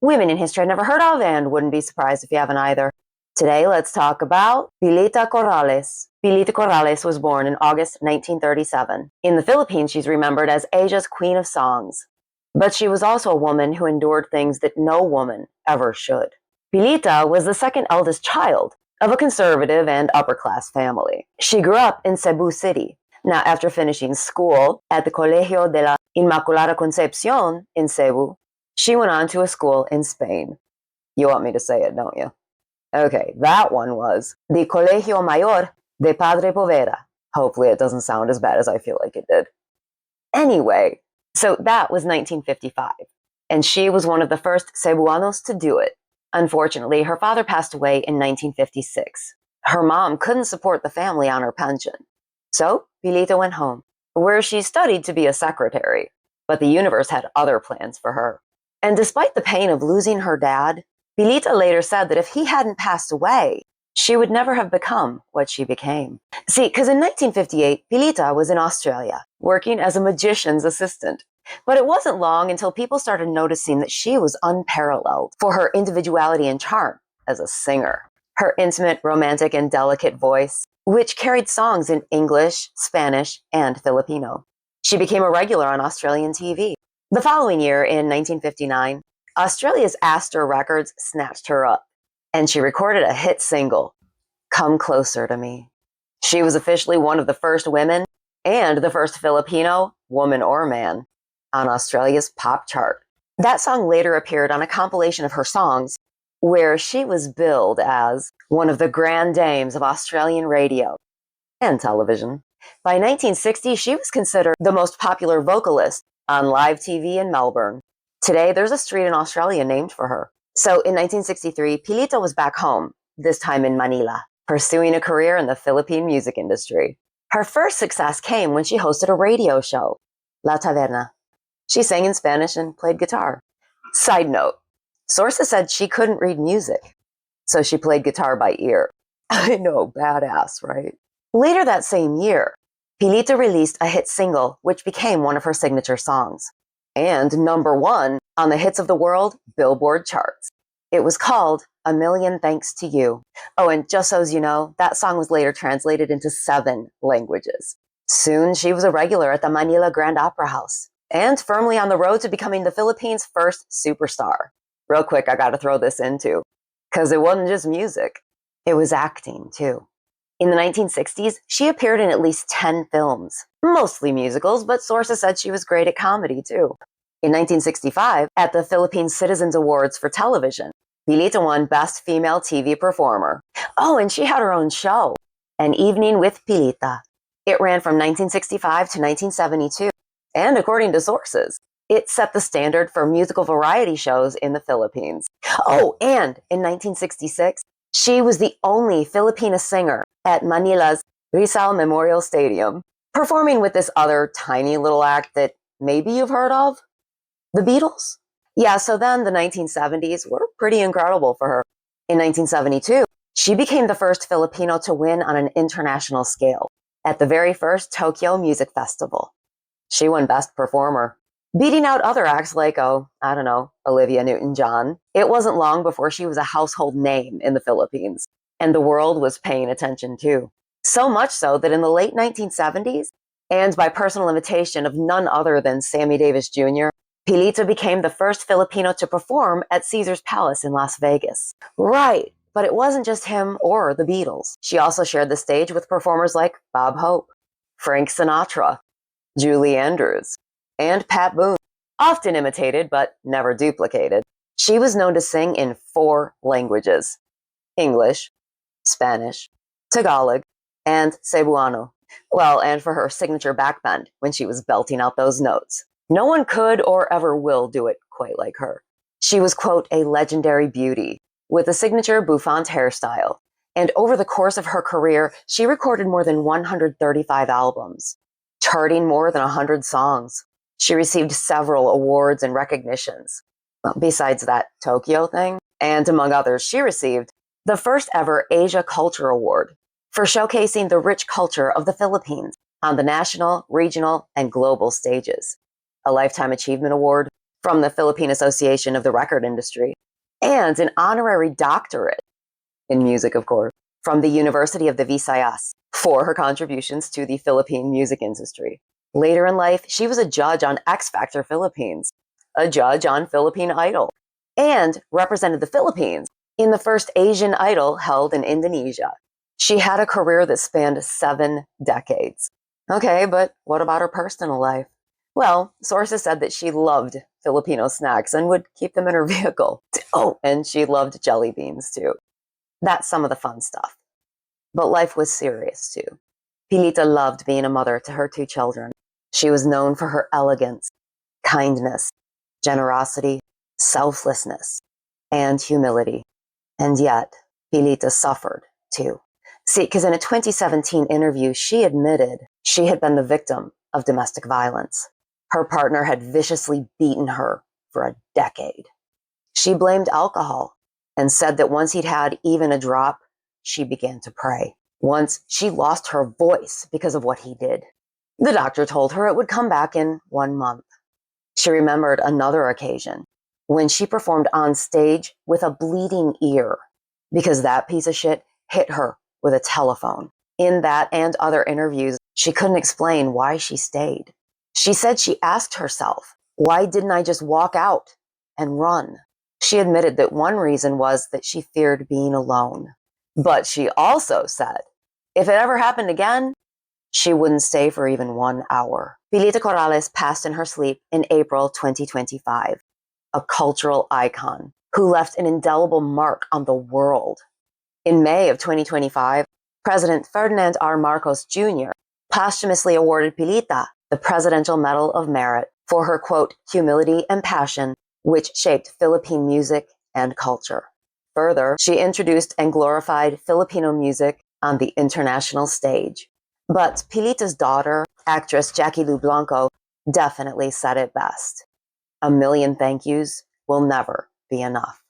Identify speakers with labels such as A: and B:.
A: women in history I'd never heard of and wouldn't be surprised if you haven't either. Today, let's talk about Pilita Corrales. Pilita Corrales was born in August 1937. In the Philippines, she's remembered as Asia's Queen of Songs. But she was also a woman who endured things that no woman ever should. Pilita was the second eldest child of a conservative and upper-class family. She grew up in Cebu City. Now, after finishing school at the Colegio de la Inmaculada Concepcion in Cebu, she went on to a school in Spain. You want me to say it, don't you? Okay, that one was the Colegio Mayor de Padre Poveda. Hopefully it doesn't sound as bad as I feel like it did. Anyway, so that was 1955, and she was one of the first Cebuanos to do it. Unfortunately, her father passed away in 1956. Her mom couldn't support the family on her pension. So, Pilita went home, where she studied to be a secretary. But the universe had other plans for her. And despite the pain of losing her dad, Pilita later said that if he hadn't passed away, she would never have become what she became. See, because in 1958, Pilita was in Australia, working as a magician's assistant. But it wasn't long until people started noticing that she was unparalleled for her individuality and charm as a singer. Her intimate, romantic, and delicate voice, which carried songs in English, Spanish, and Filipino. She became a regular on Australian TV. The following year, in 1959, Australia's Astor Records snatched her up, and she recorded a hit single, Come Closer to Me. She was officially one of the first women, and the first Filipino, woman or man, on Australia's pop chart. That song later appeared on a compilation of her songs, where she was billed as one of the grand dames of Australian radio and television. By 1960, she was considered the most popular vocalist on live TV in Melbourne. Today, there's a street in Australia named for her. So in 1963, Pilita was back home, this time in Manila, pursuing a career in the Philippine music industry. Her first success came when she hosted a radio show, La Taverna. She sang in Spanish and played guitar. Side note, sources said she couldn't read music, so she played guitar by ear. I know, badass, right? Later that same year, Pilita released a hit single, which became one of her signature songs, and #1 on the Hits of the World Billboard charts. It was called A Million Thanks to You. Oh, and just so you know, that song was later translated into 7 languages. Soon, she was a regular at the Manila Grand Opera House, and firmly on the road to becoming the Philippines' first superstar. Real quick, I gotta throw this in too, because it wasn't just music, it was acting too. In the 1960s, she appeared in at least 10 films, mostly musicals, but sources said she was great at comedy too. In 1965, at the Philippine Citizens Awards for television, Pilita won Best Female TV Performer. Oh, and she had her own show, An Evening with Pilita. It ran from 1965 to 1972, and according to sources, it set the standard for musical variety shows in the Philippines. Oh, and in 1966, she was the only Filipina singer at Manila's Rizal Memorial Stadium, performing with this other tiny little act that maybe you've heard of, the Beatles. Yeah, so then the 1970s were pretty incredible for her. In 1972, she became the first Filipino to win on an international scale at the very first Tokyo Music Festival. She won Best Performer, beating out other acts like, Olivia Newton-John. It wasn't long before she was a household name in the Philippines, and the world was paying attention too. So much so that in the late 1970s, and by personal invitation of none other than Sammy Davis Jr., Pilita became the first Filipino to perform at Caesar's Palace in Las Vegas. Right, but it wasn't just him or the Beatles. She also shared the stage with performers like Bob Hope, Frank Sinatra, Julie Andrews, and Pat Boone. Often imitated, but never duplicated. She was known to sing in 4 languages: English, Spanish, Tagalog, and Cebuano. Well, and for her signature backbend when she was belting out those notes. No one could or ever will do it quite like her. She was, quote, a legendary beauty with a signature bouffant hairstyle. And over the course of her career, she recorded more than 135 albums, charting more than 100 songs. She received several awards and recognitions. Besides that Tokyo thing, and among others, she received the first ever Asia Culture Award for showcasing the rich culture of the Philippines on the national, regional, and global stages, a Lifetime Achievement Award from the Philippine Association of the Record Industry, and an honorary doctorate in music, of course, from the University of the Visayas for her contributions to the Philippine music industry. Later in life, she was a judge on X Factor Philippines, a judge on Philippine Idol, and represented the Philippines in the first Asian Idol held in Indonesia. She had a career that spanned 7 decades. Okay, but what about her personal life? Well, sources said that she loved Filipino snacks and would keep them in her vehicle. Oh, and she loved jelly beans too. That's some of the fun stuff. But life was serious too. Pilita loved being a mother to her 2 children. She was known for her elegance, kindness, generosity, selflessness, and humility. And yet, Pilita suffered too. See, because in a 2017 interview, she admitted she had been the victim of domestic violence. Her partner had viciously beaten her for a decade. She blamed alcohol and said that once he'd had even a drop, she began to pray. Once she lost her voice because of what he did. The doctor told her it would come back in 1 month. She remembered another occasion when she performed on stage with a bleeding ear because that piece of shit hit her with a telephone. In that and other interviews, she couldn't explain why she stayed. She said she asked herself, why didn't I just walk out and run? She admitted that one reason was that she feared being alone. But she also said, if it ever happened again, she wouldn't stay for even 1 hour. Pilita Corrales passed in her sleep in April 2025, a cultural icon who left an indelible mark on the world. In May of 2025, President Ferdinand R. Marcos Jr. posthumously awarded Pilita the Presidential Medal of Merit for her, quote, humility and passion, which shaped Philippine music and culture. Further, she introduced and glorified Filipino music on the international stage. But Pilita's daughter, actress Jackie Lou Blanco, definitely said it best. A million thank yous will never be enough.